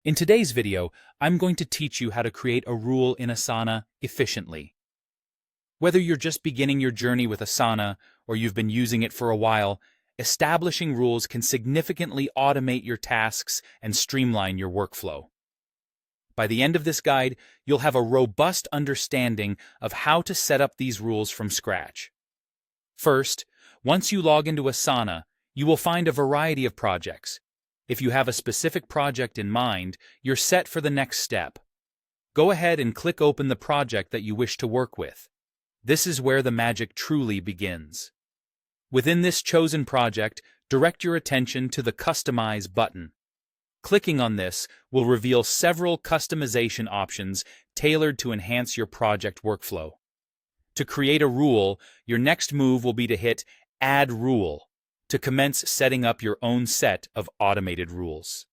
In today's video, I'm going to teach you how to create a rule in Asana efficiently. Whether you're just beginning your journey with Asana or you've been using it for a while, establishing rules can significantly automate your tasks and streamline your workflow. By the end of this guide, you'll have a robust understanding of how to set up these rules from scratch. First, once you log into Asana, you will find a variety of projects. If you have a specific project in mind, you're set for the next step. Go ahead and click open the project that you wish to work with. This is where the magic truly begins. Within this chosen project, direct your attention to the Customize button. Clicking on this will reveal several customization options tailored to enhance your project workflow. To create a rule, your next move will be to hit Add Rule to commence setting up your own set of automated rules.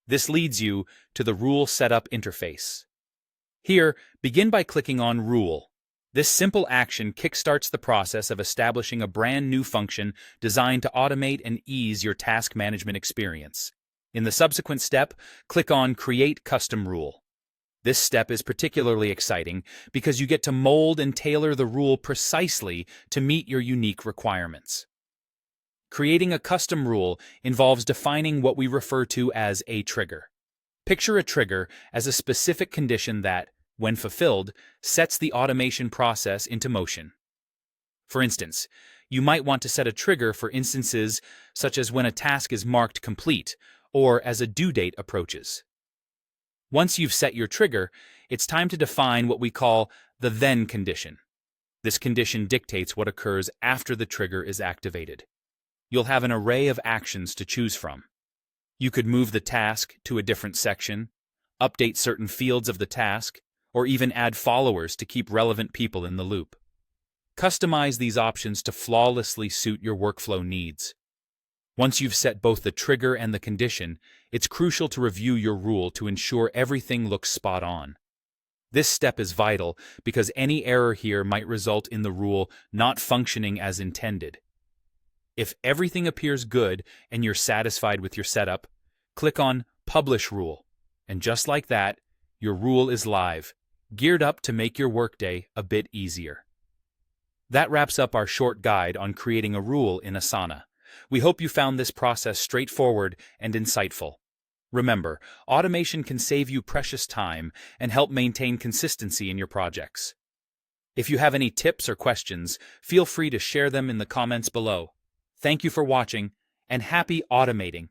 This leads you to the Rule Setup interface. Here, begin by clicking on Rule. This simple action kickstarts the process of establishing a brand new function designed to automate and ease your task management experience. In the subsequent step, click on Create Custom Rule. This step is particularly exciting because you get to mold and tailor the rule precisely to meet your unique requirements. Creating a custom rule involves defining what we refer to as a trigger. Picture a trigger as a specific condition that, when fulfilled, sets the automation process into motion. For instance, you might want to set a trigger for instances such as when a task is marked complete or as a due date approaches. Once you've set your trigger, it's time to define what we call the then condition. This condition dictates what occurs after the trigger is activated. You'll have an array of actions to choose from. You could move the task to a different section, update certain fields of the task, or even add followers to keep relevant people in the loop. Customize these options to flawlessly suit your workflow needs. Once you've set both the trigger and the condition, it's crucial to review your rule to ensure everything looks spot on. This step is vital because any error here might result in the rule not functioning as intended. If everything appears good and you're satisfied with your setup, click on Publish Rule. And just like that, your rule is live, geared up to make your workday a bit easier. That wraps up our short guide on creating a rule in Asana. We hope you found this process straightforward and insightful. Remember, automation can save you precious time and help maintain consistency in your projects. If you have any tips or questions, feel free to share them in the comments below. Thank you for watching, and happy automating!